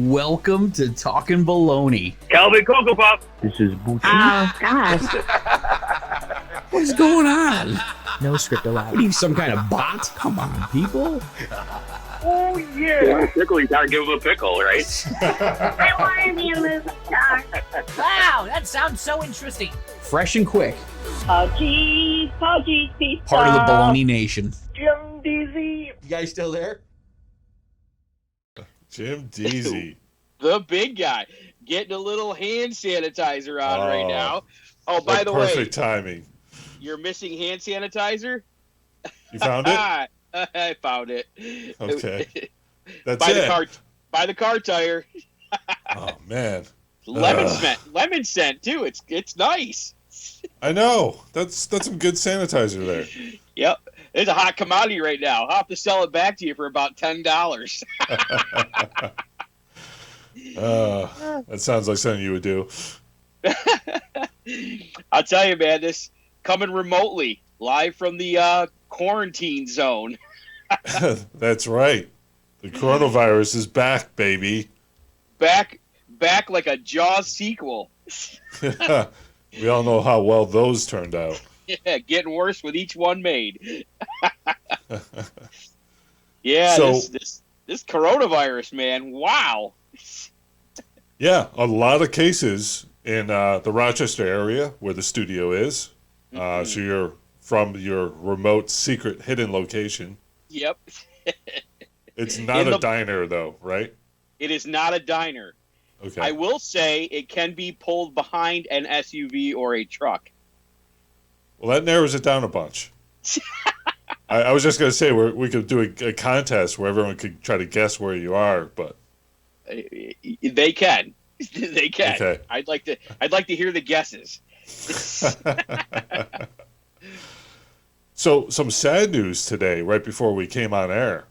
Welcome to Talkin Baloney. Calvin Cocoa Pop. This is Boutique. Oh, gosh. What is going on? No script allowed. What are you, some kind of bot? Come on, people. Oh, yeah. You want a pickle, you gotta give him a pickle, right? I want to be a movie star. Wow, that sounds so interesting. Fresh and quick. Cheese, pizza. Part of the Baloney Nation. Jim Deezy. You guys still there? Jim Deezy. The big guy. Getting a little hand sanitizer on right now. Oh, by the way. Perfect timing. You're missing hand sanitizer? You found it? I found it. Okay. That's by it. By the car tire. Oh, man. Lemon scent, too. It's nice. I know. That's some good sanitizer there. Yep. It's a hot commodity right now. I'll have to sell it back to you for about $10. That sounds like something you would do. I'll tell you, man, this coming remotely, live from the quarantine zone. That's right. The coronavirus is back, baby. Back like a Jaws sequel. We all know how well those turned out. Yeah, getting worse with each one made. Yeah, So- this coronavirus, man, wow. Yeah, a lot of cases in the Rochester area where the studio is. So you're from your remote, secret, hidden location. Yep. It's not In a the- diner, though, right? It is not a diner. Okay. I will say it can be pulled behind an SUV or a truck. Well, that narrows it down a bunch. I was just going to say we could do a contest where everyone could try to guess where you are, but They can. They can. Okay. I'd like to hear the guesses. So some sad news today, right before we came on air.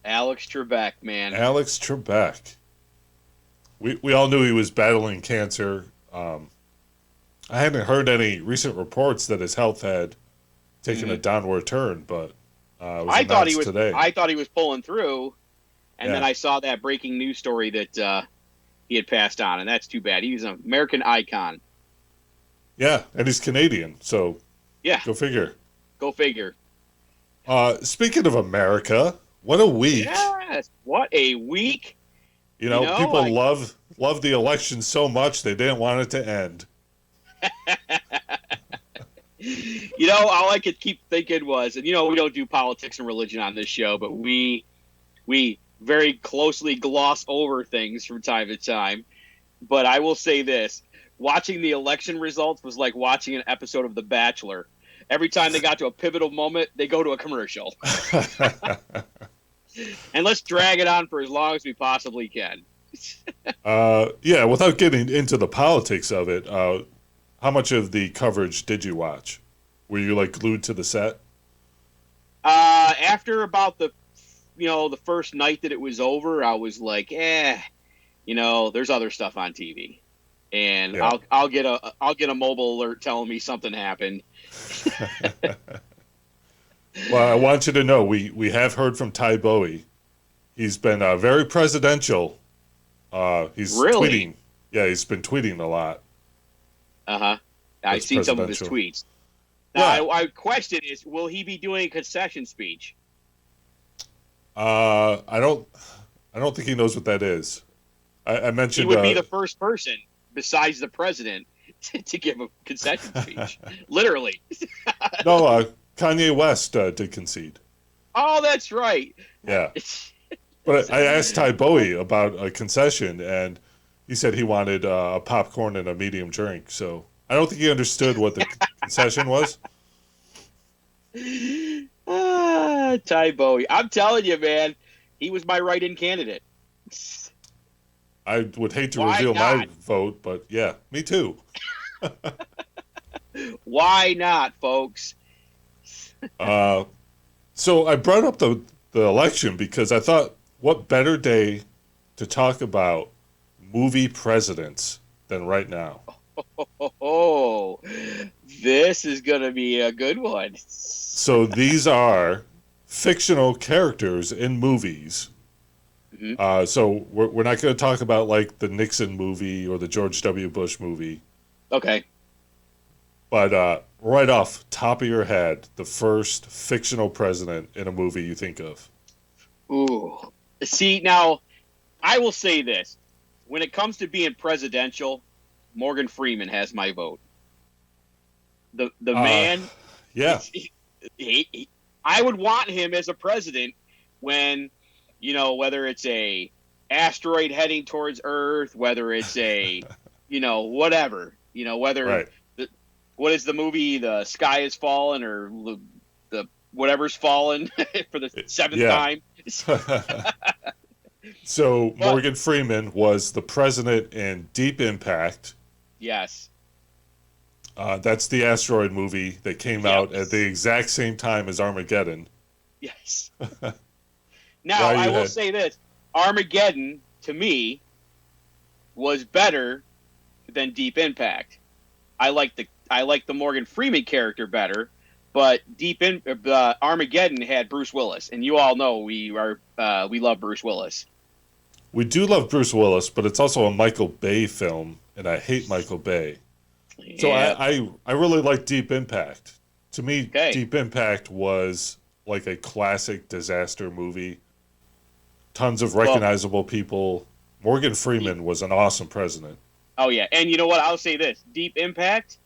Alex Trebek, man. Alex Trebek. We all knew he was battling cancer. I hadn't heard any recent reports that his health had taken a downward turn, but it was I thought he announced was. today. I thought he was pulling through, and then Yeah. I saw that breaking news story that he had passed on, and that's too bad. He was an American icon. Yeah, and he's Canadian, so Yeah, go figure. go figure. Speaking of America, what a week! Yes, what a week. You know, You know, people like- love the election so much they didn't want it to end. You know, all I could keep thinking was, and you know, we don't do politics and religion on this show, but we very closely gloss over things from time to time. But I will say this: watching the election results was like watching an episode of The Bachelor. Every time they got to a pivotal moment, they go to a commercial. And let's drag it on for as long as we possibly can. Yeah, without getting into the politics of it, how much of the coverage did you watch? Were you like glued to the set? After about the first night that it was over, I was like, there's other stuff on TV, and Yeah. I'll get a mobile alert telling me something happened. Well, I want you to know we have heard from Ty Bowie. He's been very presidential. He's Really? tweeting. Yeah, he's been tweeting a lot. I've That's seen some of his presidential. tweets. Now, Yeah. my question is, will he be doing a concession speech? I don't think he knows what that is. I He mentioned would be the first person besides the president to give a concession speech. Literally. no. Kanye West did concede. Oh, that's right. Yeah, but I asked Ty Bowie about a concession, and he said he wanted a popcorn and a medium drink. So I don't think he understood what the concession was. Ty Bowie. I'm telling you, man, he was my write-in candidate. I would hate to Why reveal my not? vote, but yeah, me too. Why not, folks? So I brought up the election because I thought, what better day to talk about movie presidents than right now? Oh, this is going to be a good one. So these are fictional characters in movies So we're not going to talk about like the Nixon movie or the George W. Bush movie. Okay. But right off top of your head, the first fictional president in a movie you think of. Ooh. See, now, I will say this. When it comes to being presidential, Morgan Freeman has my vote. The man... Yeah. I would want him as a president when, whether it's a asteroid heading towards Earth, whether it's a, whatever, whether... Right. What is the movie? The Sky is Fallen, or the whatever's fallen for the seventh time. So Morgan Freeman was the president in Deep Impact. Yes. That's the asteroid movie that came out at the exact same time as Armageddon. Yes. Now, I will say this. Armageddon, to me, was better than Deep Impact. I like the Morgan Freeman character better, but Armageddon had Bruce Willis, and you all know we love Bruce Willis. We do love Bruce Willis, but it's also a Michael Bay film, and I hate Michael Bay. Yeah. So I really like Deep Impact. To me, Deep Impact was like a classic disaster movie. Tons of recognizable people. Morgan Freeman was an awesome president. Oh, yeah. And you know what? I'll say this. Deep Impact,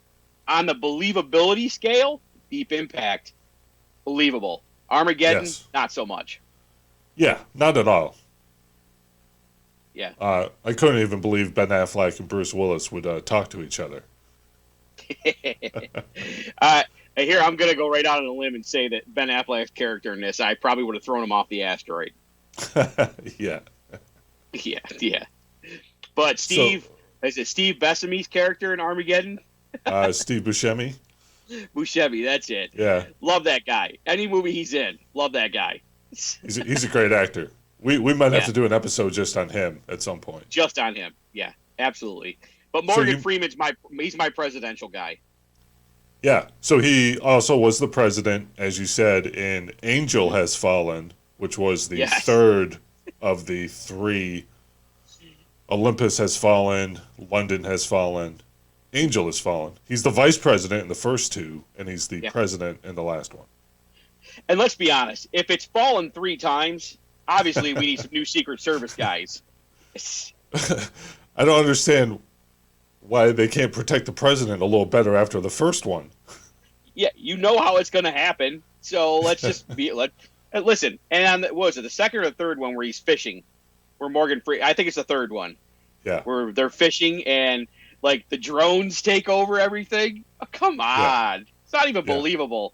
on the believability scale, Deep Impact, believable. Armageddon, not so much. Yeah, not at all. Yeah. I couldn't even believe Ben Affleck and Bruce Willis would talk to each other. Here, I'm going to go right out on a limb and say that Ben Affleck's character in this, I probably would have thrown him off the asteroid. Yeah. Yeah. But Steve Buscemi's character in Armageddon? Steve Buscemi. Buscemi, that's it. Yeah. Love that guy. Any movie he's in, love that guy. He's a great actor. We might have to do an episode just on him at some point. Just on him, yeah, absolutely. But Morgan Freeman's he's my presidential guy. Yeah, so he also was the president, as you said, in Angel Has Fallen, which was the third of the three. Olympus Has Fallen, London Has Fallen, Angel Has Fallen. He's the vice president in the first two, and he's the president in the last one. And let's be honest, if it's fallen 3 times, obviously we need some new Secret Service guys. I don't understand why they can't protect the president a little better after the first one. Yeah, you know how it's going to happen, so let's just listen. And what was it, the second or the third one where he's fishing? Where Morgan Freeman, I think it's the third one. Yeah. Where they're fishing and like the drones take over everything. Oh, come on. Yeah. It's not even believable.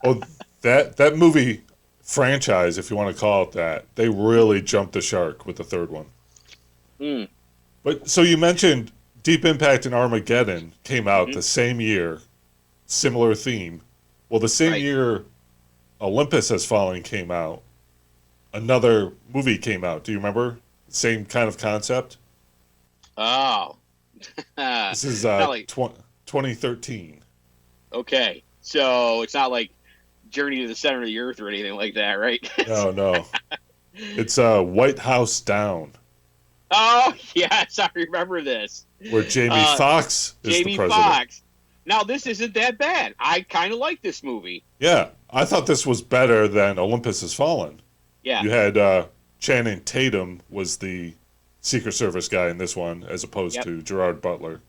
Oh, that movie franchise, if you want to call it that, they really jumped the shark with the third one. But so you mentioned Deep Impact and Armageddon came out the same year, similar theme. Well, the same year Olympus Has Fallen came out, another movie came out. Do you remember? Same kind of concept? Oh. This is 2013. Okay. So it's not like Journey to the Center of the Earth or anything like that, right? No. It's White House Down. Oh, yes, I remember this. Where Jamie Foxx is the president. Foxx. Now, this isn't that bad. I kind of like this movie. Yeah, I thought this was better than Olympus Has Fallen. Yeah. You had Channing Tatum was the Secret Service guy in this one, as opposed to Gerard Butler.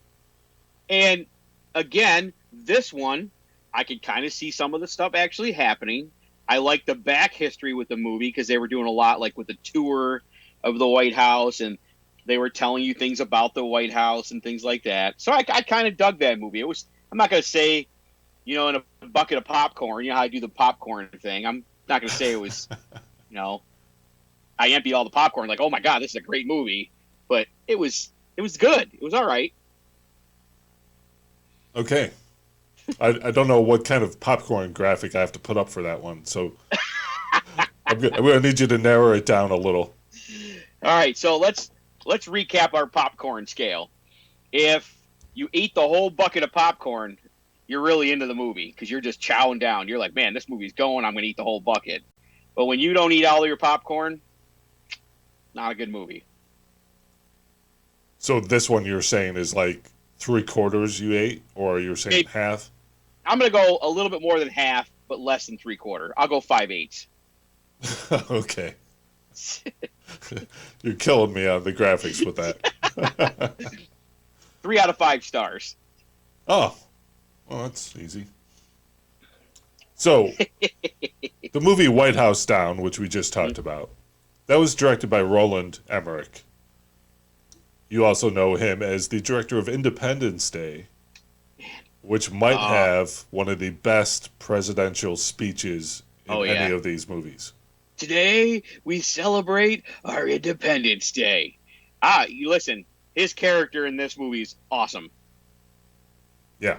And, again, this one, I could kind of see some of the stuff actually happening. I like the back history with the movie because they were doing a lot, like with the tour of the White House, and they were telling you things about the White House and things like that. So I kind of dug that movie. It was, I'm not going to say, in a bucket of popcorn, how I do the popcorn thing. I'm not going to say it was, I emptied all the popcorn like, oh my God, this is a great movie. But it was good. It was all right. Okay. I don't know what kind of popcorn graphic I have to put up for that one, so I'm going to need you to narrow it down a little. All right, so let's recap our popcorn scale. If you eat the whole bucket of popcorn, you're really into the movie because you're just chowing down. You're like, man, this movie's going. I'm going to eat the whole bucket. But when you don't eat all of your popcorn, Not a good movie. So this one you're saying is like 3/4 you ate, or you're saying Maybe. half? I'm going to go a little bit more than half, but less than 3/4. I'll go 5/8. Okay. You're killing me on the graphics with that. 3 out of 5 stars. Oh, well, that's easy. So, the movie White House Down, which we just talked about, that was directed by Roland Emmerich. You also know him as the director of Independence Day, which might have one of the best presidential speeches in any of these movies. Today, we celebrate our Independence Day. You listen, his character in this movie is awesome. Yeah.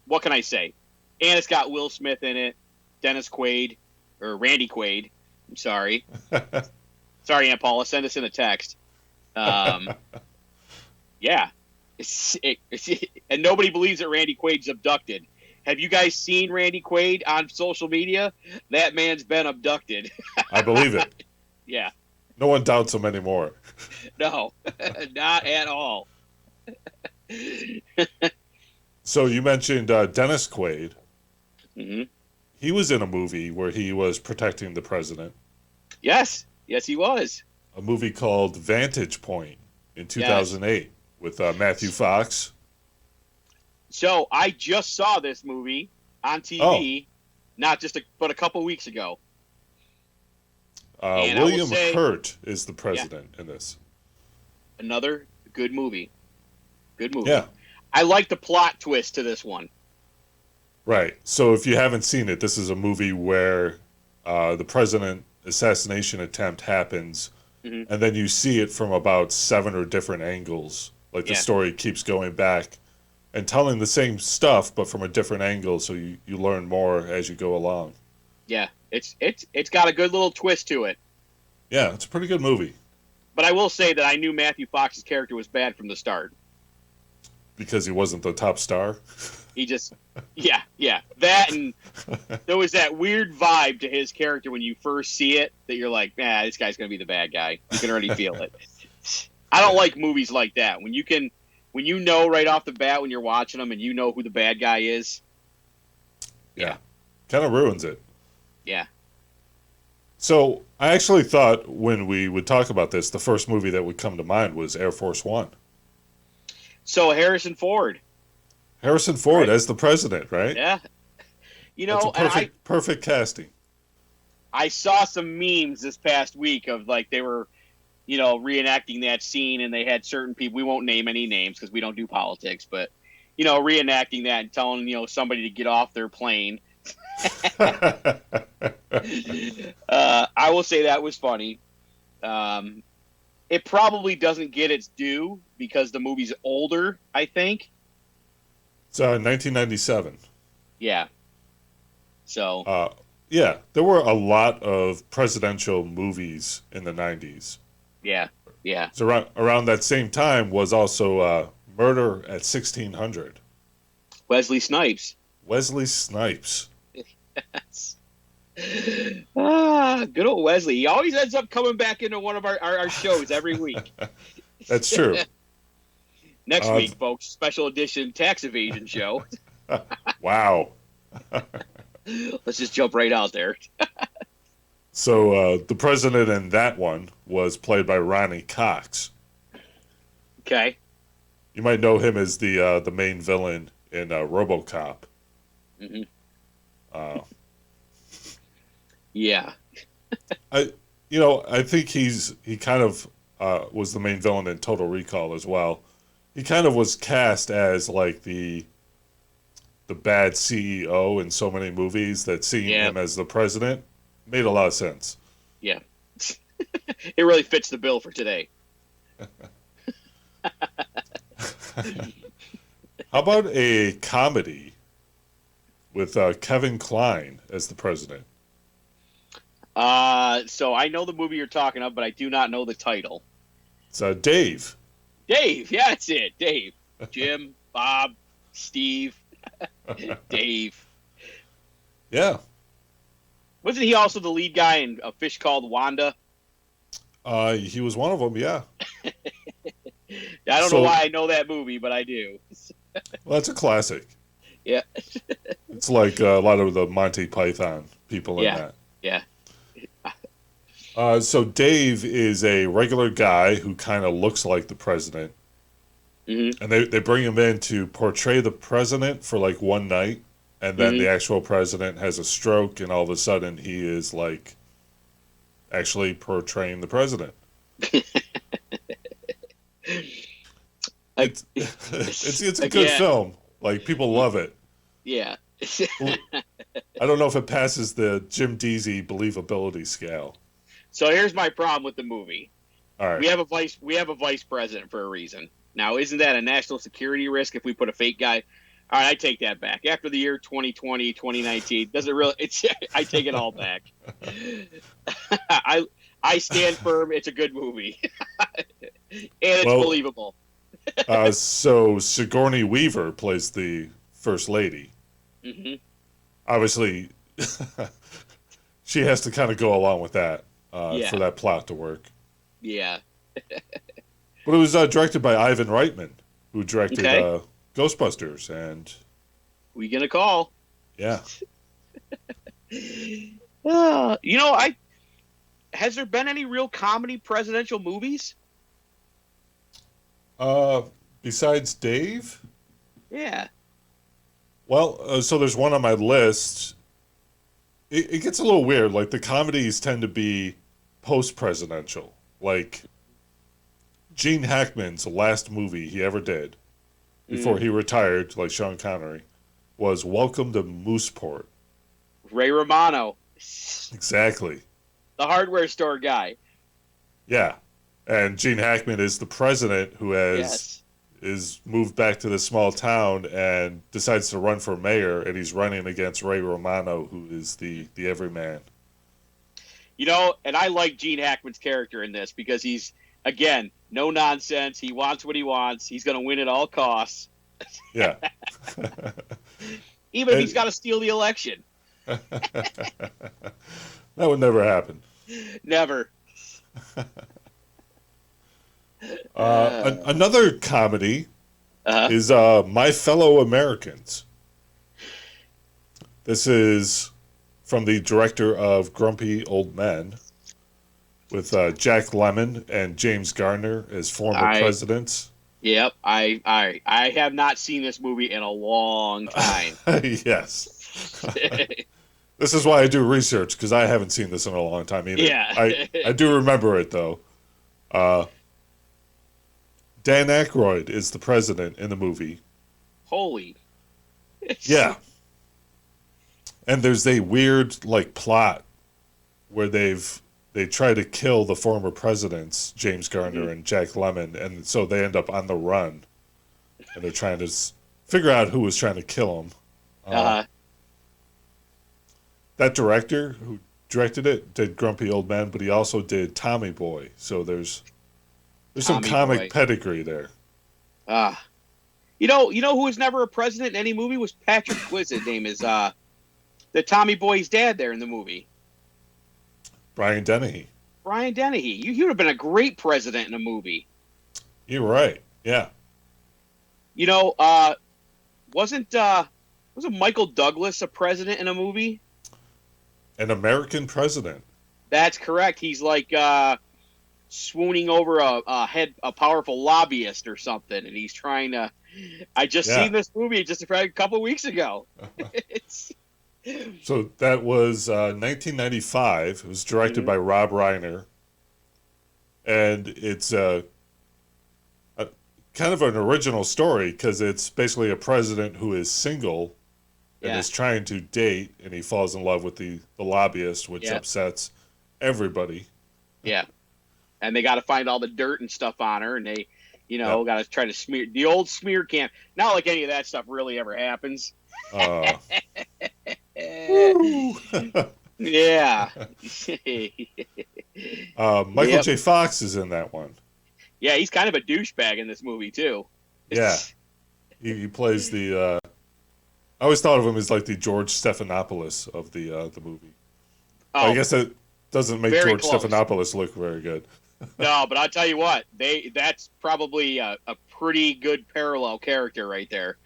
What can I say? And it's got Will Smith in it, Dennis Quaid, or Randy Quaid. I'm sorry. Sorry, Aunt Paula. Send us in a text. Yeah. And nobody believes that Randy Quaid's abducted. Have you guys seen Randy Quaid on social media? That man's been abducted. I believe it. Yeah. No one doubts him anymore. No, not at all. So you mentioned Dennis Quaid. Mm-hmm. He was in a movie where he was protecting the president. Yes, he was. A movie called Vantage Point in 2008 with Matthew Fox. So I just saw this movie on TV, but a couple weeks ago. William Hurt is the president in this. Another good movie. Good movie. Yeah. I like the plot twist to this one. Right. So if you haven't seen it, this is a movie where the president assassination attempt happens, and then you see it from about 7 different angles. Like the story keeps going back and telling the same stuff, but from a different angle, so you learn more as you go along. Yeah, it's got a good little twist to it. Yeah, it's a pretty good movie. But I will say that I knew Matthew Fox's character was bad from the start. Because he wasn't the top star? He just, yeah. That, and there was that weird vibe to his character when you first see it that you're like, this guy's going to be the bad guy. You can already feel it. I don't like movies like that. When you know right off the bat when you're watching them and you know who the bad guy is. Yeah. Kind of ruins it. Yeah. So I actually thought when we would talk about this, the first movie that would come to mind was Air Force One. So Harrison Ford Right. As the president, right? Yeah. That's a perfect casting. I saw some memes this past week of like they were, reenacting that scene, and they had certain people. We won't name any names because we don't do politics, but reenacting that and telling somebody to get off their plane. I will say that was funny. It probably doesn't get its due because the movie's older, I think. It's 1997. Yeah. So. Yeah, there were a lot of presidential movies in the 90s. Yeah. So around that same time was also Murder at 1600. Wesley Snipes. Yes. Good old Wesley. He always ends up coming back into one of our shows every week. That's true. Next week, folks, special edition tax evasion show. Wow. Let's just jump right out there. So the president in that one was played by Ronnie Cox. Okay. You might know him as the main villain in RoboCop. Mm-hmm. Yeah. I think he kind of was the main villain in Total Recall as well. He kind of was cast as like the bad CEO in so many movies that seeing him as the president made a lot of sense. Yeah. It really fits the bill for today. How about a comedy with Kevin Kline as the president? So I know the movie you're talking of, but I do not know the title. It's Dave. Dave, yeah, that's it. Dave. Jim, Bob, Steve, Dave. Yeah. Wasn't he also the lead guy in A Fish Called Wanda? He was one of them, yeah. I don't know why I know that movie, but I do. Well, that's a classic. Yeah. It's like a lot of the Monty Python people in that. Yeah. So Dave is a regular guy who kind of looks like the president. Mm-hmm. And they bring him in to portray the president for like one night. And then the actual president has a stroke, and all of a sudden he is like actually portraying the president. It's a good film. Like, people love it. Yeah. I don't know if it passes the Jim Deezy believability scale. So here's my problem with the movie. All right. We have a vice president for a reason. Now, isn't that a national security risk if we put a fake guy? All right, I take that back. After the year 2020, 2019, does it really? I take it all back. I stand firm. It's a good movie, and it's believable. So Sigourney Weaver plays the first lady. Mm-hmm. Obviously, she has to kind of go along with that for that plot to work. Yeah. But it was directed by Ivan Reitman, who directed Ghostbusters and. Who you gonna call? Yeah. Has there been any real comedy presidential movies? Besides Dave? Yeah. Well, so there's one on my list. It gets a little weird. Like, the comedies tend to be post-presidential. Like, Gene Hackman's last movie he ever did, before he retired, like Sean Connery, was Welcome to Mooseport. Ray Romano. Exactly. The hardware store guy. Yeah. And Gene Hackman is the president who is moved back to this small town and decides to run for mayor, and he's running against Ray Romano, who is the everyman. And I like Gene Hackman's character in this because he's, again, no nonsense. He wants what he wants. He's going to win at all costs. Yeah. Even if he's got to steal the election. That would never happen. Never. Another comedy is My Fellow Americans. This is from the director of Grumpy Old Men, with Jack Lemmon and James Garner as former presidents. Yep, I have not seen this movie in a long time. Yes. This is why I do research, because I haven't seen this in a long time either. Yeah. I do remember it, though. Dan Aykroyd is the president in the movie. Holy. Yeah. And there's a weird, like, plot where they try to kill the former presidents, James Garner and Jack Lemmon, and so they end up on the run. And they're trying to figure out who was trying to kill them. That director who directed it did Grumpy Old Men, but he also did Tommy Boy. So there's some comic pedigree there. You know who was never a president in any movie was Patrick. What's his name? Is the Tommy Boy's dad there in the movie? Brian Dennehy. Brian Dennehy. You would have been a great president in a movie. You're right. Yeah. Wasn't Michael Douglas a president in a movie? An American president. That's correct. He's like swooning over a powerful lobbyist or something, and he's trying to. I just seen this movie just a couple weeks ago. So that was 1995. It was directed by Rob Reiner, and it's a kind of an original story because it's basically a president who is single and is trying to date, and he falls in love with the lobbyist, which upsets everybody. Yeah. And they got to find all the dirt and stuff on her, and they, got to try to smear the old smear campaign. Not like any of that stuff really ever happens. Yeah. Michael J. Fox is in that one. Yeah, he's kind of a douchebag in this movie too. Yeah. He plays the. I always thought of him as like the George Stephanopoulos of the movie. I guess it doesn't make George Stephanopoulos look very good. No, but I'll tell you what, that's probably a pretty good parallel character right there.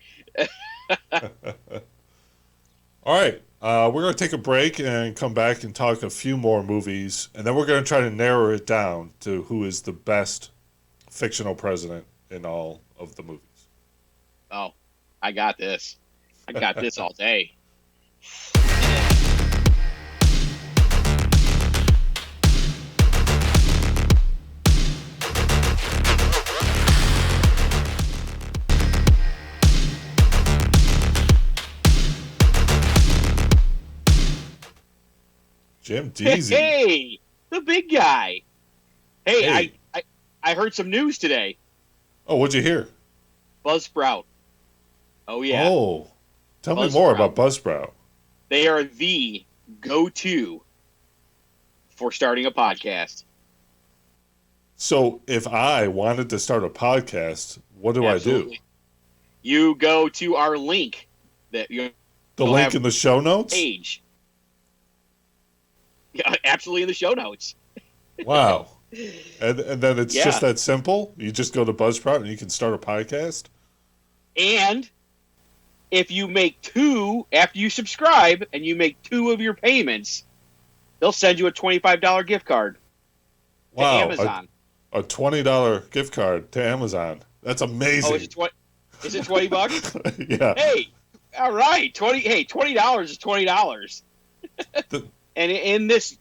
All right. We're going to take a break and come back and talk a few more movies. And then we're going to try to narrow it down to who is the best fictional president in all of the movies. Oh, I got this. I got this all day. Jim Deezy. Hey, the big guy. Hey. I heard some news today. Oh, what'd you hear? BuzzSprout. Oh, yeah. Oh, tell me more about BuzzBro. They are the go-to for starting a podcast. So if I wanted to start a podcast, what do Absolutely. I do? You go to our link that you The link in the show notes? page. Yeah, absolutely in the show notes. Wow. And then it's Yeah. just that simple? You just go to BuzzSprout and you can start a podcast? And if you make two, after you subscribe and you make two of your payments, they'll send you a $25 gift card to Wow. Amazon. A $20 gift card to Amazon. That's amazing. Oh, is it 20 bucks? Yeah. Hey, all right. $20 is $20. And in this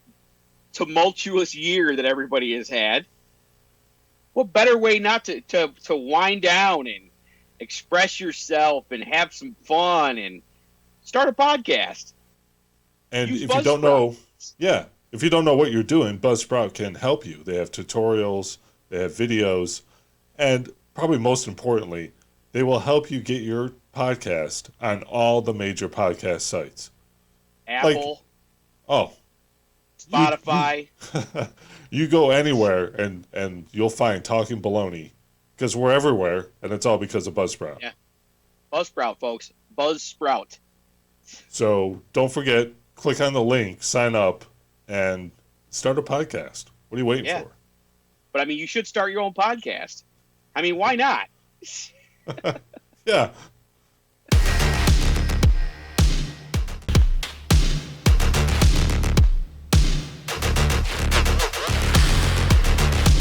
tumultuous year that everybody has had, what better way not to wind down and express yourself and have some fun and start a podcast? And Use if you don't know, BuzzSprout. if you don't know what you're doing, BuzzSprout can help you. They have tutorials, they have videos, and probably most importantly, they will help you get your podcast on all the major podcast sites. Apple, Oh, Spotify. you go anywhere and you'll find Talkin Baloney because we're everywhere, and it's all because of BuzzSprout. Yeah. BuzzSprout, folks. BuzzSprout. So don't forget, click on the link, sign up, and start a podcast. What are you waiting for? But I mean, you should start your own podcast. I mean, why not? Yeah.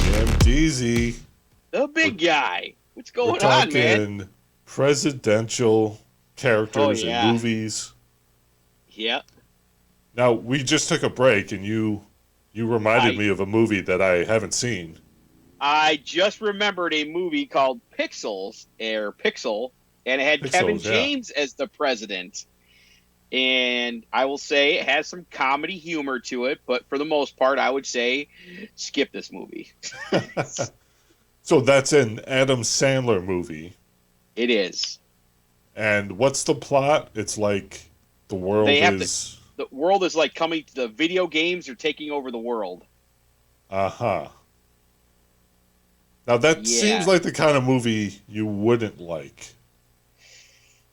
Jim Deezy. The big guy. What's We're going on, man? talking presidential characters yeah. in movies. Yep. Now, we just took a break, and you reminded me of a movie that I haven't seen. I just remembered a movie called Pixels, or Pixel, and it had Pixels, Kevin yeah. James as the president. And I will say it has some comedy humor to it, but for the most part, I would say skip this movie. So that's an Adam Sandler movie. It is. And what's the plot? It's like the world is... The world is like coming to the video games are taking over the world. Uh-huh. Now that seems like the kind of movie you wouldn't like.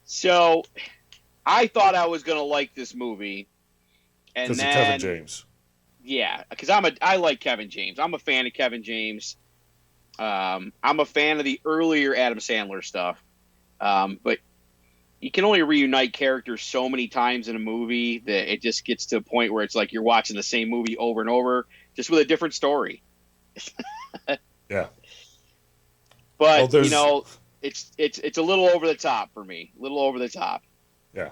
So I thought I was going to like this movie. And Because of then, Kevin James. Yeah, because I like Kevin James. I'm a fan of Kevin James. I'm a fan of the earlier Adam Sandler stuff. But you can only reunite characters so many times in a movie that it just gets to a point where it's like you're watching the same movie over and over, just with a different story. Yeah. But, you know, it's a little over the top for me. A little over the top. Yeah.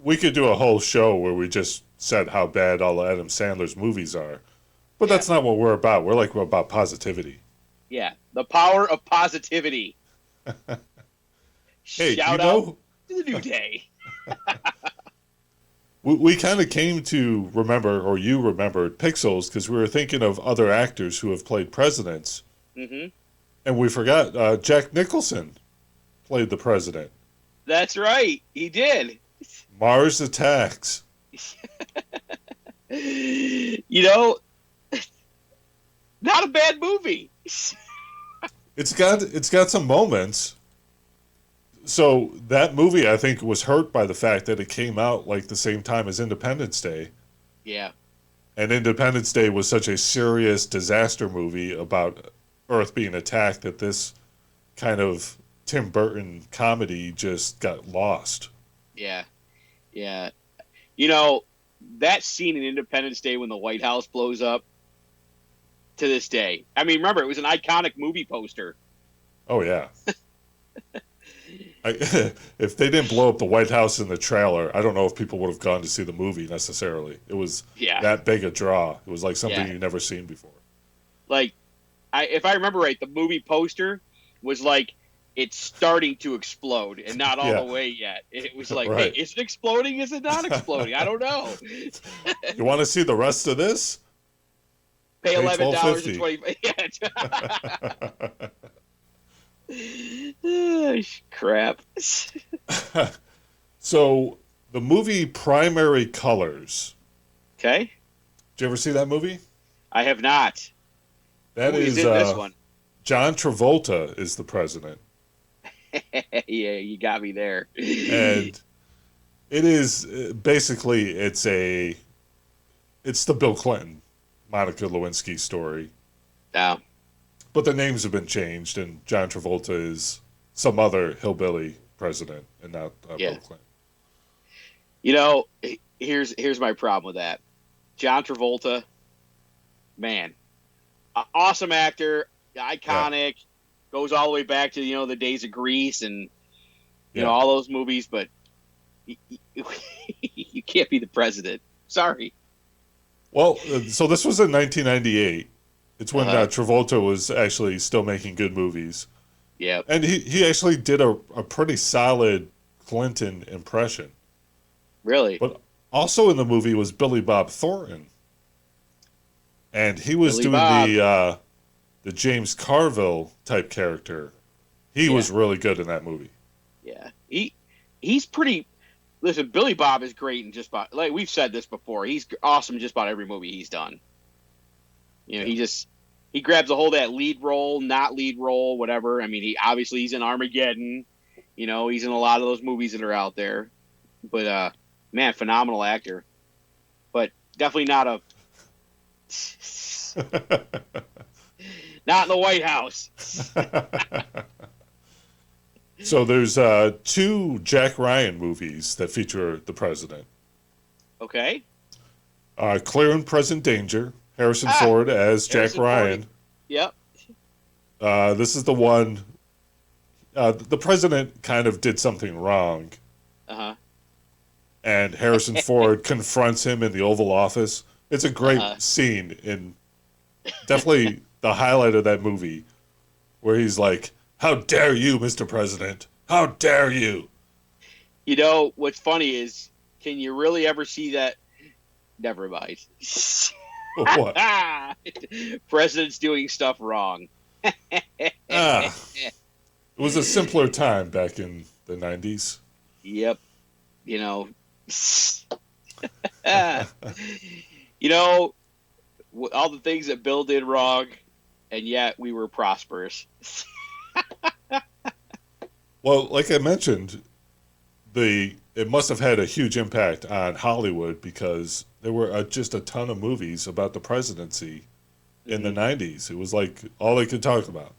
We could do a whole show where we just said how bad all of Adam Sandler's movies are. But that's not what we're about. We're about positivity. Yeah. The power of positivity. Hey, Shout out to the New Day. We kind of came to remember, or you remembered, Pixels because we were thinking of other actors who have played presidents. Mm-hmm. And we forgot Jack Nicholson played the president. That's right. He did. Mars Attacks. You know, not a bad movie. It's got some moments. So that movie, I think, was hurt by the fact that it came out like the same time as Independence Day. Yeah. And Independence Day was such a serious disaster movie about Earth being attacked that this kind of Tim Burton comedy just got lost. Yeah. Yeah. You know, that scene in Independence Day when the White House blows up, to this day. I mean, remember, it was an iconic movie poster. Oh, yeah. If they didn't blow up the White House in the trailer, I don't know if people would have gone to see the movie necessarily. It was that big a draw. It was like something you've never seen before. Like, if I remember right, the movie poster was like, it's starting to explode and not all the way yet. It was like, hey, is it exploding? Is it not exploding? I don't know. You want to see the rest of this? Pay $11.25. Crap. So, the movie Primary Colors. Okay. Did you ever see that movie? I have not. That is in this one? John Travolta is the president. Yeah, you got me there. And it is basically it's the Bill Clinton, Monica Lewinsky story. Oh. But the names have been changed, and John Travolta is some other hillbilly president, and not Bill Clinton. You know, here's my problem with that. John Travolta, man, awesome actor, iconic, goes all the way back to the days of Grease and all those movies, but you can't be the president. Sorry. Well, so this was in 1998. It's when Travolta was actually still making good movies. Yeah. And he actually did a pretty solid Clinton impression. Really? But also in the movie was Billy Bob Thornton. And he was doing the James Carville type character. He was really good in that movie. Yeah. He's pretty... Listen, Billy Bob is great in just about... Like, we've said this before. He's awesome in just about every movie he's done. He grabs a hold of that lead role, not lead role, whatever. I mean, he's in Armageddon. He's in a lot of those movies that are out there. But, man, phenomenal actor. But definitely not not in the White House. So there's 2 Jack Ryan movies that feature the president. Okay. Clear and Present Danger. Harrison Ford as Jack Ryan. Yep. This is the one. The president kind of did something wrong. And Harrison Ford confronts him in the Oval Office. It's a great scene, and definitely the highlight of that movie, where he's like, "How dare you, Mr. President? How dare you?" What's funny is, can you really ever see that? Never mind. What? President's doing stuff wrong. It was a simpler time back in the 90s. Yep. All the things that Bill did wrong, and yet we were prosperous. Well, like I mentioned, it must have had a huge impact on Hollywood because there were just a ton of movies about the presidency in the 90s. It was like all they could talk about.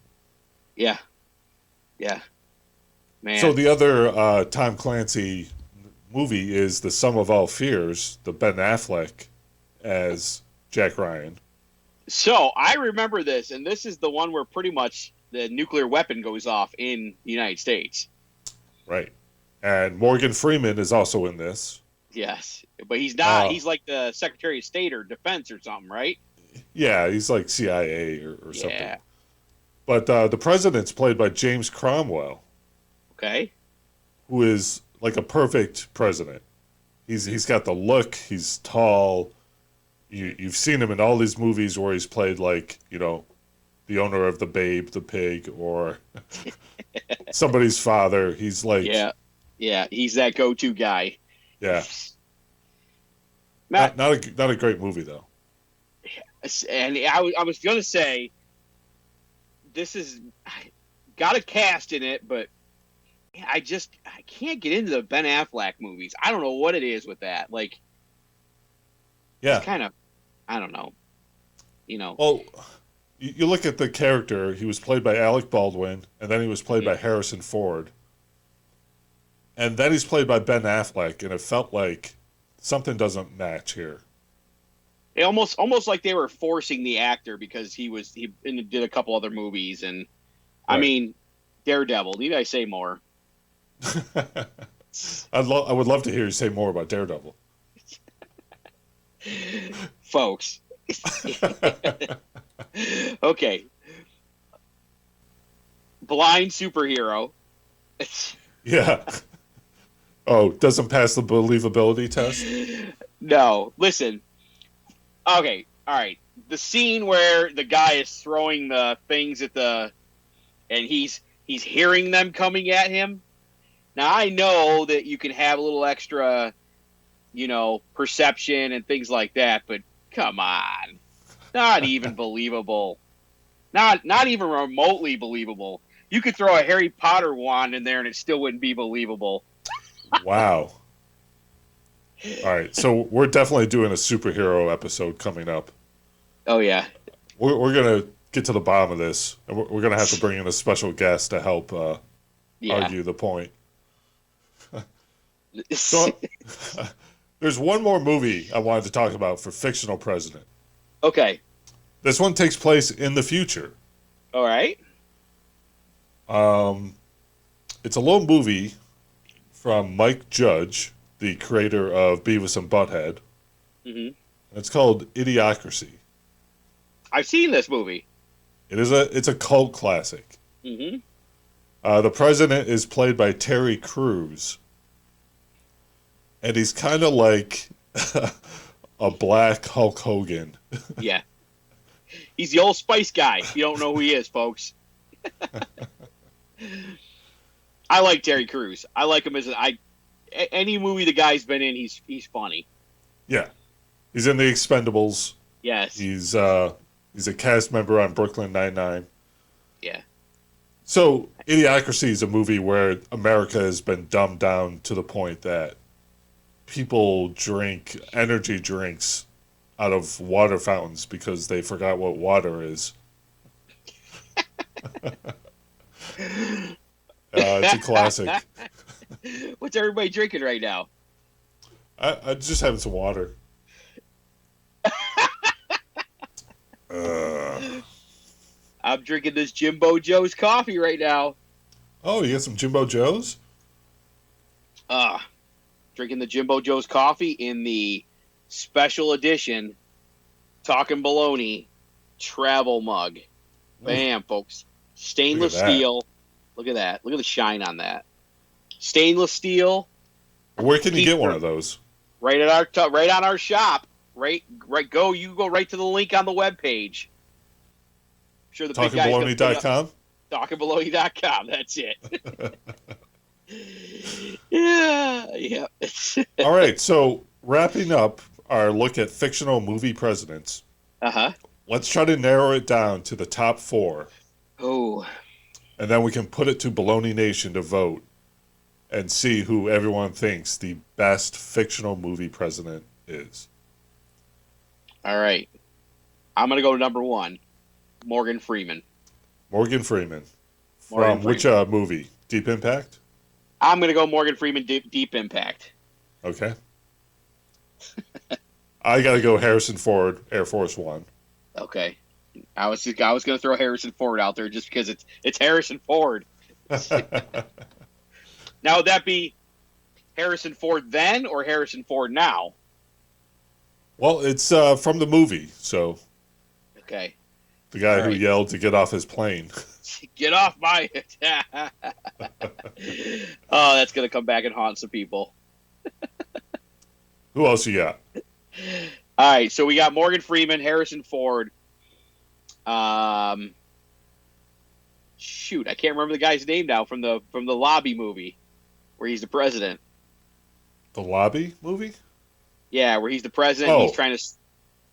Yeah. Yeah. Man. So the other Tom Clancy movie is The Sum of All Fears, the Ben Affleck as Jack Ryan. So I remember this, and this is the one where pretty much the nuclear weapon goes off in the United States. Right. And Morgan Freeman is also in this. Yes. But he's not. He's like the Secretary of State or Defense or something, right? Yeah, he's like CIA or something. Yeah. But the president's played by James Cromwell. Okay. Who is like a perfect president. He's got the look. He's tall. You've seen him in all these movies where he's played like, the owner of the Babe, the pig, or somebody's father. He's like... Yeah, he's that go-to guy. Yeah. Not a great movie, though. And I was going to say, this is... got a cast in it, but I can't get into the Ben Affleck movies. I don't know what it is with that. Like... Yeah. Kind of... I don't know. You know. Well, you look at the character. He was played by Alec Baldwin, and then he was played by Harrison Ford. And then he's played by Ben Affleck, and it felt like something doesn't match here. It almost like they were forcing the actor because he did a couple other movies, and I mean, Daredevil. Need I say more? I would love to hear you say more about Daredevil, folks. Okay, blind superhero. Yeah. Oh, doesn't pass the believability test? No, listen. Okay, all right. The scene where the guy is throwing the things and he's hearing them coming at him. Now I know that you can have a little extra, perception and things like that, but come on, not even believable. Not even remotely believable. You could throw a Harry Potter wand in there and it still wouldn't be believable. Wow. All right, so we're definitely doing a superhero episode coming up. Oh, yeah. We're going to get to the bottom of this, and we're going to have to bring in a special guest to help argue the point. So, there's one more movie I wanted to talk about for fictional president. Okay. This one takes place in the future. All right. It's a little movie from Mike Judge, the creator of Beavis and Butthead. Mm-hmm. It's called Idiocracy. I've seen this movie. It's a cult classic. Mm-hmm. The president is played by Terry Crews, and he's kind of like a black Hulk Hogan. Yeah. He's the Old Spice guy. You don't know who he is, folks. I like Terry Crews. I like him any movie the guy's been in, he's funny. Yeah, he's in The Expendables. Yes. He's a cast member on Brooklyn Nine-Nine. Yeah. So Idiocracy is a movie where America has been dumbed down to the point that people drink energy drinks out of water fountains because they forgot what water is. It's a classic. What's everybody drinking right now? I just having some water. I'm drinking this Jimbo Joe's coffee right now. Oh, you got some Jimbo Joe's? Drinking the Jimbo Joe's coffee in the special edition Talkin Baloney travel mug. Bam, folks. Stainless steel. Look at that. Look at the shine on that. Stainless steel. Where can you get one of those? Right at right on our shop. You go right to the link on the webpage. Sure, the big guy's TalkinBaloney.com? TalkinBaloney.com. That's it. Yeah. All right, so wrapping up our look at fictional movie presidents. Uh-huh. Let's try to narrow it down to the top 4. Oh. And then we can put it to Baloney Nation to vote and see who everyone thinks the best fictional movie president is. All right. I'm going to go to number 1. Morgan Freeman. Morgan Freeman. Morgan From which movie? Deep Impact? I'm going to go Morgan Freeman, Deep Impact. Okay. I got to go Harrison Ford, Air Force One. Okay. I was going to throw Harrison Ford out there just because it's Harrison Ford. Now, would that be Harrison Ford then or Harrison Ford now? Well, it's from the movie, so. Okay. The guy who yelled to get off his plane. Get off my... Oh, that's going to come back and haunt some people. Who else you got? All right, so we got Morgan Freeman, Harrison Ford. Shoot, I can't remember the guy's name now from the Lobby movie, where he's the president. The Lobby movie? Yeah, where he's the president. Oh. And he's trying to.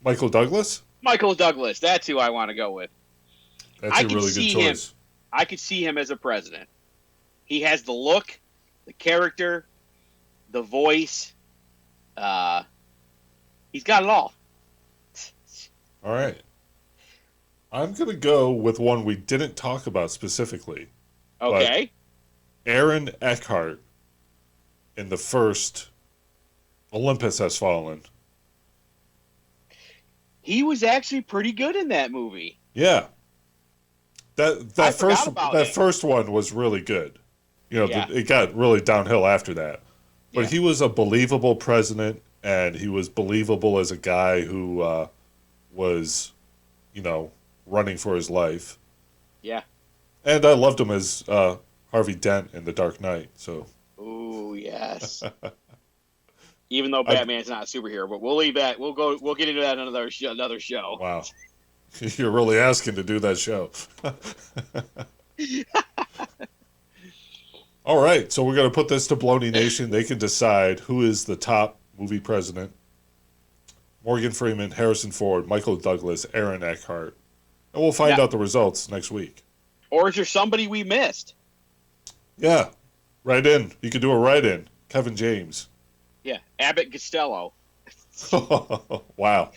Michael Douglas? Michael Douglas. That's who I want to go with. That's a really good choice. I could see him as a president. He has the look, the character, the voice. He's got it all. All right. I'm going to go with one we didn't talk about specifically. Okay. Aaron Eckhart in the first Olympus Has Fallen. He was actually pretty good in that movie. Yeah. forgot about it. First one was really good. You know, Yeah. it got really downhill after that. But Yeah. he was a believable president, and he was believable as a guy who was, you know, running for his life. Yeah. And I loved him as Harvey Dent in The Dark Knight. So. Ooh, yes. Even though Batman's not a superhero, but we'll leave that. We'll get into that in another show. Wow. You're really asking to do that show. All right, so we're going to put this to Baloney Nation. They can decide who is the top movie president. Morgan Freeman, Harrison Ford, Michael Douglas, Aaron Eckhart. And we'll find out the results next week. Or is there somebody we missed? Yeah, write in. You could do a write-in. Kevin James. Yeah, Abbott Costello. Wow.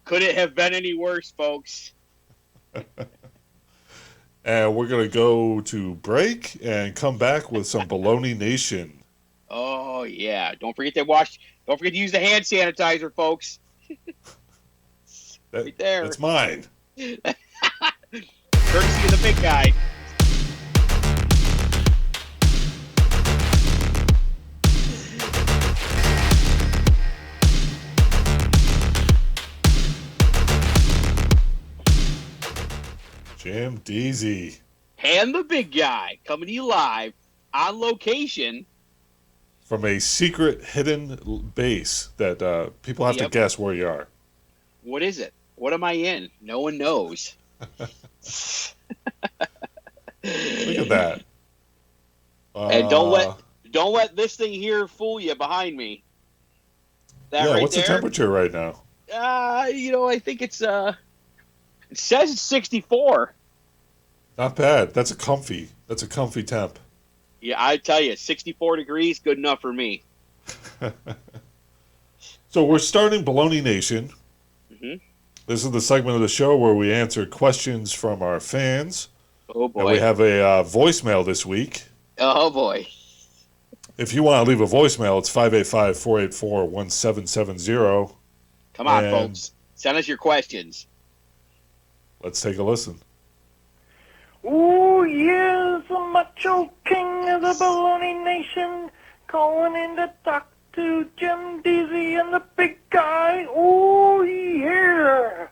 Could it have been any worse, folks? And we're going to go to break and come back with some Baloney Nation. Oh, yeah. Don't forget to use the hand sanitizer, folks. Right there. That's mine. Courtesy of the big guy. Jim Deezy. And the big guy coming to you live on location. From a secret hidden base that people have to guess where you are. What is it? What am I in? No one knows. Look at that. And don't let this thing here fool you behind me. That right what's there? the temperature right now? I think it's it says it's 64. Not bad. That's a comfy temp. Yeah, I tell you, 64 degrees, good enough for me. So we're starting Baloney Nation. Mm-hmm. This is the segment of the show where we answer questions from our fans. Oh, boy. And we have a voicemail this week. Oh, boy. If you want to leave a voicemail, it's 585-484-1770. Come on, folks. Send us your questions. Let's take a listen. Oh, yes, the Macho King of the Baloney Nation, calling in to talk to Jim Deezy and the big guy. Oh, yeah.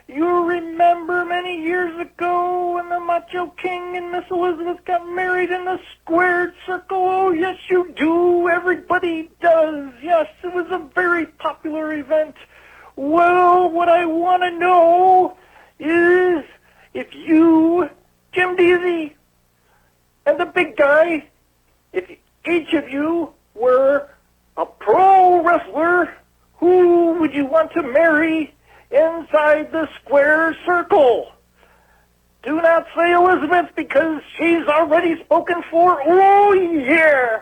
You remember many years ago when the Macho King and Miss Elizabeth got married in the squared circle? Oh, yes, you do. Everybody does. Yes, it was a very popular event. Well, what I want to know is if you, Jim Deezy, and the big guy, if each of you were a pro wrestler, who would you want to marry inside the square circle? Do not say Elizabeth because she's already spoken for. Oh, yeah.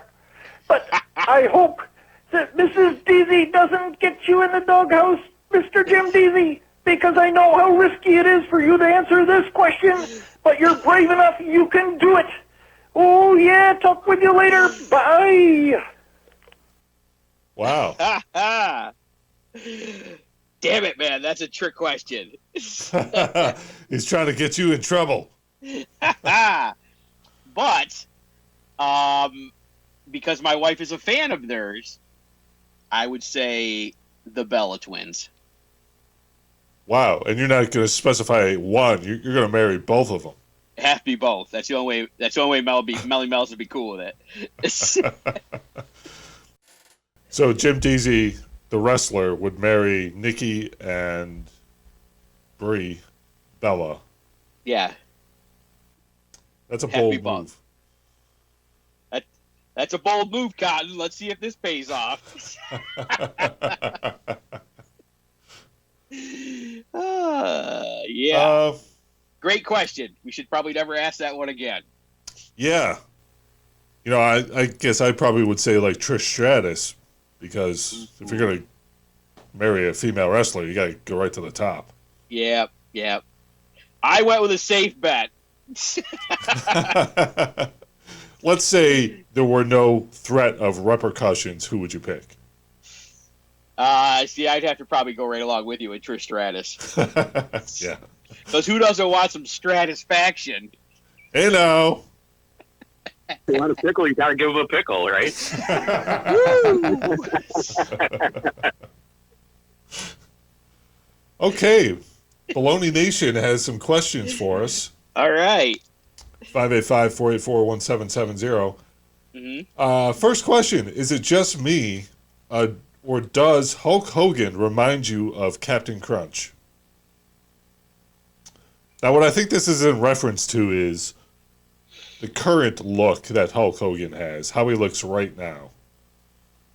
But I hope that Mrs. Deezy doesn't get you in the doghouse, Mr. Jim Deezy, because I know how risky it is for you to answer this question, but you're brave enough, you can do it. Oh, yeah, talk with you later. Bye. Wow. Damn it, man. That's a trick question. He's trying to get you in trouble. But, because my wife is a fan of theirs, I would say the Bella twins. Wow. And you're not going to specify one. You're going to marry both of them. It has to be both. That's the only way Melly Mel's would be cool with it. So Jim Deezy, the wrestler, would marry Nikki and Bella. Yeah. That's a bold move. That's a bold move, Cotton. Let's see if this pays off. Yeah. Great question. We should probably never ask that one again. Yeah. You know, I guess I probably would say like Trish Stratus, because if you're going to marry a female wrestler, you got to go right to the top. Yep. I went with a safe bet. Let's say there were no threat of repercussions. Who would you pick? See, I'd have to probably go right along with you with Trish Stratus. Yeah. Because who doesn't want some stratisfaction? Hey, now. If you want a pickle, you got to give him a pickle, right? Okay. Baloney Nation has some questions for us. All right. 585-484-1770. Mm-hmm. First question. Is it just me, or does Hulk Hogan remind you of Captain Crunch? Now, what I think this is in reference to is the current look that Hulk Hogan has, how he looks right now.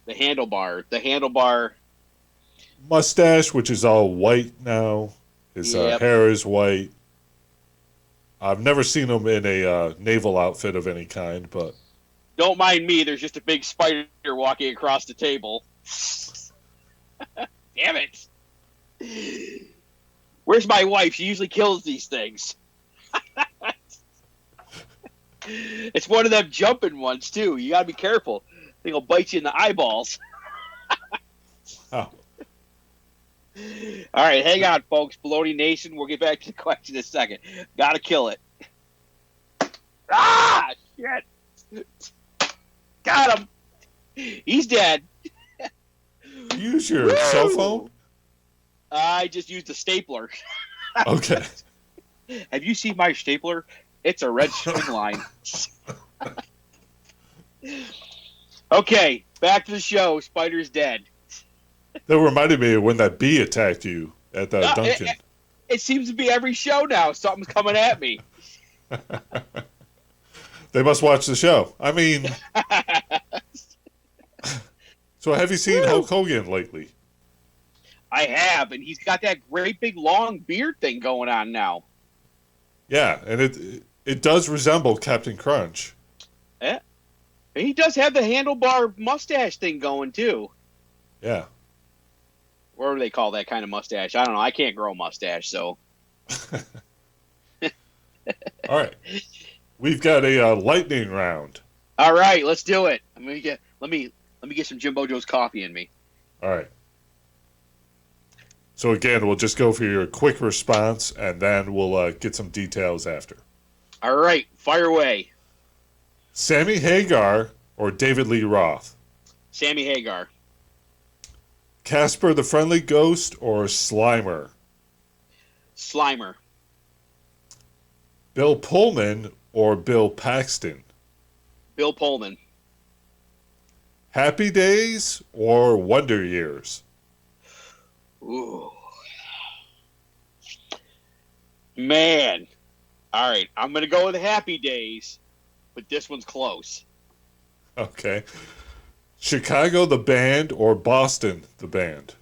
The handlebar. Mustache, which is all white now. His Yep. hair is white. I've never seen him in a naval outfit of any kind, but... Don't mind me, there's just a big spider walking across the table. Damn it. Where's my wife? She usually kills these things. It's one of them jumping ones, too. You gotta be careful. Thing will bite you in the eyeballs. Oh. All right, hang on, folks. Baloney Nation, we'll get back to the question in a second. Gotta kill it. Ah, shit. Got him. He's dead. Use your cell phone? I just used a stapler. Okay. Have you seen my stapler? It's a red string line. Okay, back to the show. Spider's dead. That reminded me of when that bee attacked you at the Dunkin'. It seems to be every show now. Something's coming at me. They must watch the show. I mean... So have you seen Hulk Hogan lately? I have, and he's got that great big long beard thing going on now. Yeah, and it does resemble Captain Crunch. Yeah. And he does have the handlebar mustache thing going, too. Yeah. What do they call that kind of mustache? I don't know. I can't grow a mustache, so. All right. We've got a lightning round. All right, let's do it. Let me get some Jimbo Joe's coffee in me. All right. So again, we'll just go for your quick response, and then we'll get some details after. All right, fire away. Sammy Hagar or David Lee Roth? Sammy Hagar. Casper the Friendly Ghost or Slimer? Slimer. Bill Pullman or Bill Paxton? Bill Pullman. Happy Days or Wonder Years? Ooh. Man. All right, I'm going to go with Happy Days, but this one's close. Okay. Chicago the band or Boston the band?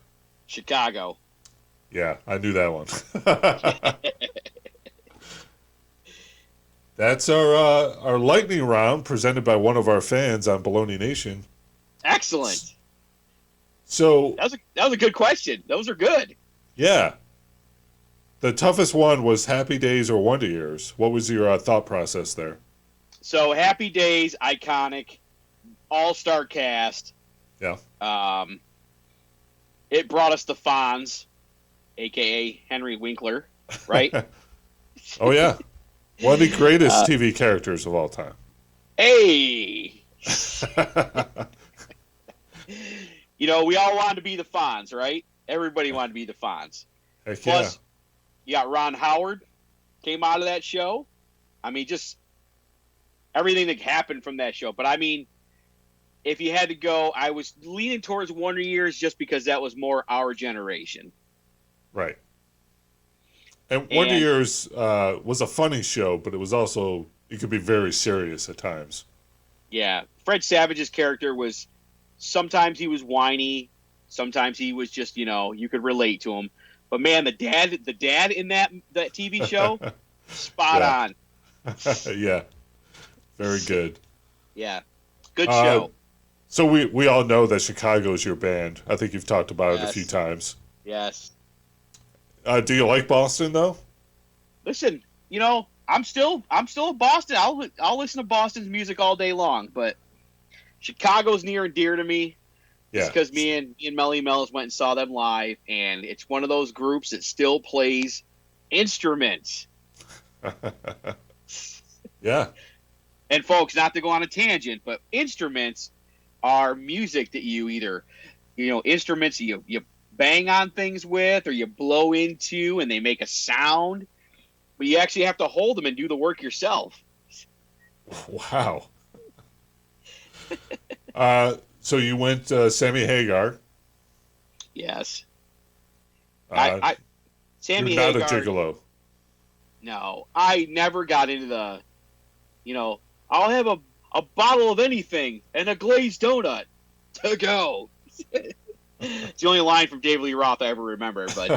Chicago. Yeah, I knew that one. That's our lightning round presented by one of our fans on Baloney Nation. Excellent. So That was a good question. Those are good. yeah, the toughest one was Happy Days or Wonder Years. What was your thought process there? So Happy Days, iconic, all-star cast. Yeah. It brought us the Fonz, a.k.a. Henry Winkler, right? Oh yeah, one of the greatest TV characters of all time. Hey! You know, we all wanted to be the Fonz, right? Everybody wanted to be the Fonz. Heck Plus, you got Ron Howard came out of that show. I mean, just everything that happened from that show. But I mean, if you had to go, I was leaning towards Wonder Years just because that was more our generation. Right. And Wonder Years was a funny show, but it was also, it could be very serious at times. Yeah. Fred Savage's character was, sometimes he was whiny, sometimes he was just, you know, you could relate to him. But man, the dad in that TV show, spot on. Yeah. Very good. Yeah. Good show. So we all know that Chicago's your band. I think you've talked about it a few times. Yes. Do you like Boston though? Listen, I'm still a Boston. I'll listen to Boston's music all day long, but Chicago's near and dear to me. Yeah. It's because me and Melly Mellis went and saw them live, and it's one of those groups that still plays instruments. Yeah. And folks, not to go on a tangent, but instruments are music that you either, instruments you bang on things with or you blow into and they make a sound, but you actually have to hold them and do the work yourself. Wow. So you went Sammy Hagar. Yes. Sammy Hagar. You're not a gigolo. No, I never got into the, I'll have a bottle of anything and a glazed donut to go. It's the only line from David Lee Roth I ever remember, but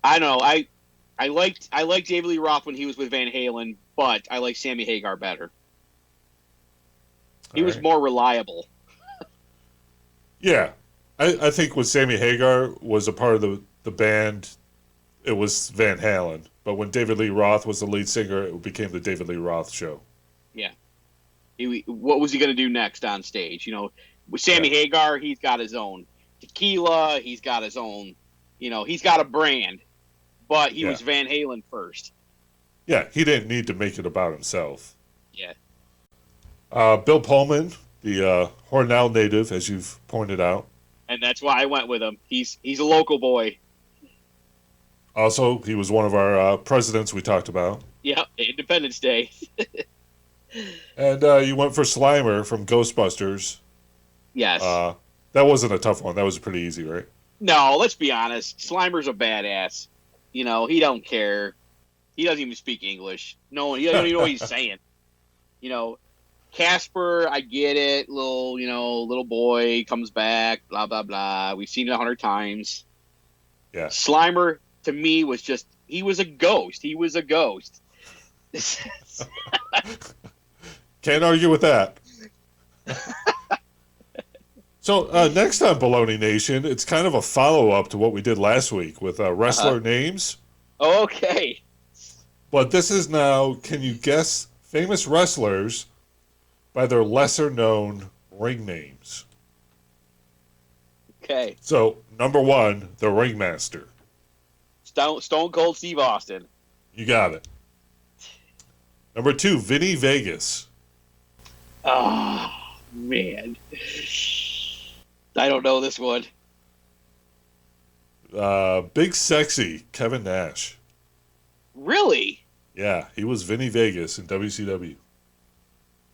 I don't know. I liked David Lee Roth when he was with Van Halen, but I like Sammy Hagar better. He was more reliable. Yeah. I think when Sammy Hagar was a part of the band, it was Van Halen. But when David Lee Roth was the lead singer, it became the David Lee Roth show. Yeah. What was he going to do next on stage? With Sammy Hagar, he's got his own tequila. He's got his own, he's got a brand. But he was Van Halen first. Yeah, he didn't need to make it about himself. Yeah. Bill Pullman, the Hornell native, as you've pointed out. And that's why I went with him. He's a local boy. Also, he was one of our presidents we talked about. Yep, Independence Day. And you went for Slimer from Ghostbusters. Yes. That wasn't a tough one. That was pretty easy, right? No, let's be honest. Slimer's a badass. He don't care. He doesn't even speak English. No, he doesn't even know what he's saying. Casper, I get it. Little boy comes back, blah, blah, blah. We've seen it 100 times. Yeah. Slimer, to me, he was a ghost. He was a ghost. Can't argue with that. So next on Baloney Nation, it's kind of a follow-up to what we did last week with wrestler names. Okay. But this is now, can you guess famous wrestlers by their lesser-known ring names? Okay. So, number 1, the Ringmaster. Stone Cold Steve Austin. You got it. Number 2, Vinny Vegas. Oh, man. I don't know this one. Big Sexy, Kevin Nash. Really? Yeah, he was Vinny Vegas in WCW.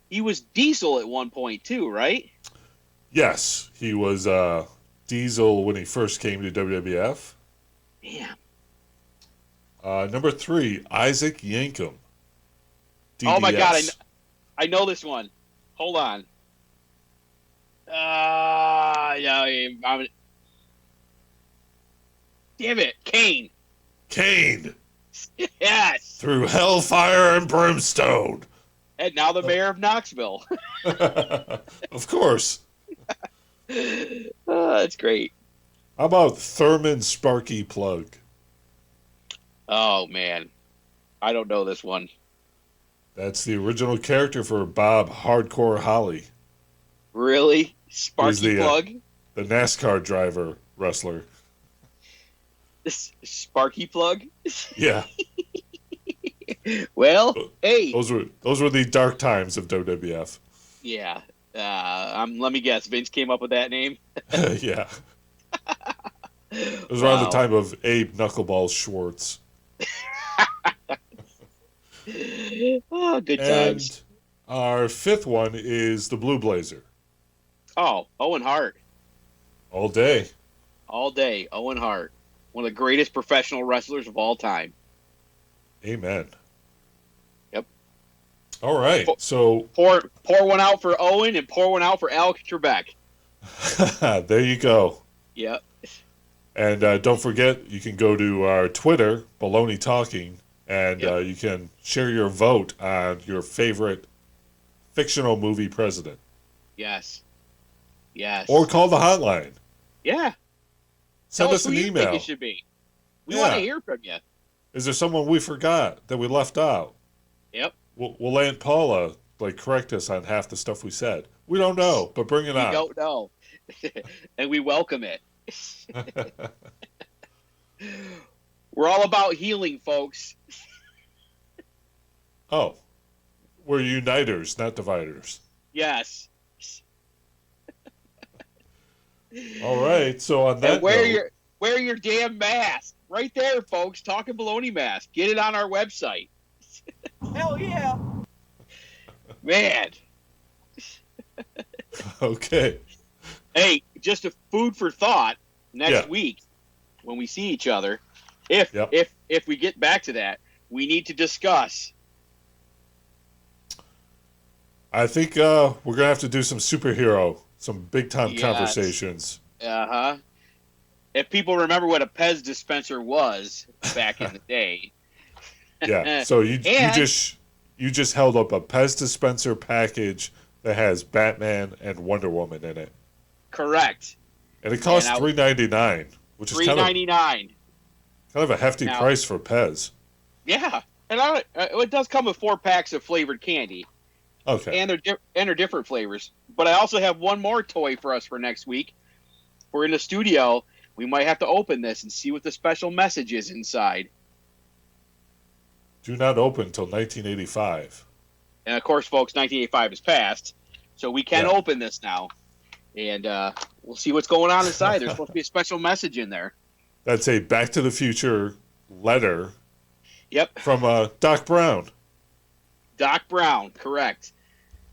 He was Diesel at one point, too, right? Yes, he was Diesel when he first came to WWF. Damn. Number 3, Isaac Yankem. DDS. Oh, my God. I know this one. Hold on. Damn it. Kane. Kane. Yes. Through hellfire and brimstone. And now the mayor of Knoxville. Of course. That's great. How about Thurman Sparky Plug? Oh, man. I don't know this one. That's the original character for Bob Hardcore Holly. Really? Sparky Plug? The NASCAR driver wrestler. Sparky Plug? Yeah. Well, hey. Those were the dark times of WWF. Yeah. Let me guess. Vince came up with that name? Yeah. It was around the time of Abe Knuckleball Schwartz. Oh, good times. And our 5th one is the Blue Blazer. Oh, Owen Hart. All day. All day, Owen Hart. One of the greatest professional wrestlers of all time. Amen. Yep. All right. So pour one out for Owen and pour one out for Alex Trebek. There you go. Yep. And don't forget, you can go to our Twitter, Baloney Talking, and you can share your vote on your favorite fictional movie president. Yes. Yes. Or call the hotline. Yeah. Send Tell us an who you email. think it should be. We want to hear from you. Is there someone we forgot that we left out? Yep. Will Aunt Paula correct us on half the stuff we said? We don't know, but bring it on. We don't know. And we welcome it. We're all about healing, folks. Oh. We're uniters, not dividers. Yes. All right. So on that and wear your damn mask. Right there, folks. Talkin Baloney mask. Get it on our website. Hell yeah. Man. Okay. Hey, just a food for thought next week when we see each other. If we get back to that, we need to discuss. I think we're going to have to do some big time conversations. Uh-huh. If people remember what a Pez dispenser was back in the day. Yeah. So you just held up a Pez dispenser package that has Batman and Wonder Woman in it. Correct. And it costs $3.99, which is $3.99. Kind of a hefty price for Pez. Yeah. And it does come with 4 packs of flavored candy. Okay. And they're different flavors. But I also have one more toy for us for next week. We're in the studio. We might have to open this and see what the special message is inside. Do not open until 1985. And of course, folks, 1985 is past, so we can open this now. And we'll see what's going on inside. There's supposed to be a special message in there. That's a Back to the Future letter. Yep. From Doc Brown. Doc Brown, correct.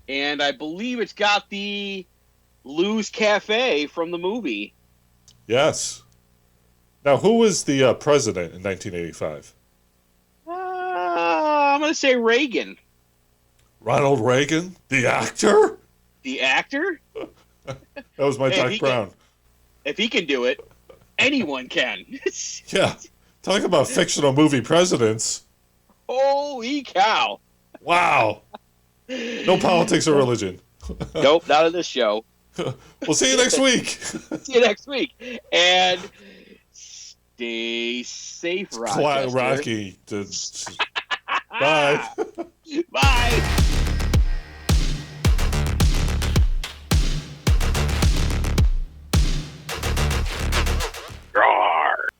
And I believe it's got the Lou's Cafe from the movie. Yes. Now, who was the president in 1985? I'm going to say Reagan. Ronald Reagan? The actor? The actor? That was my Doc Brown. If he can do it, anyone can. Yeah. Talk about fictional movie presidents. Holy cow. Wow. No politics or religion. Nope, not in this show. We'll see you next week. See you next week. And stay safe, Rochester. Rocky. Bye.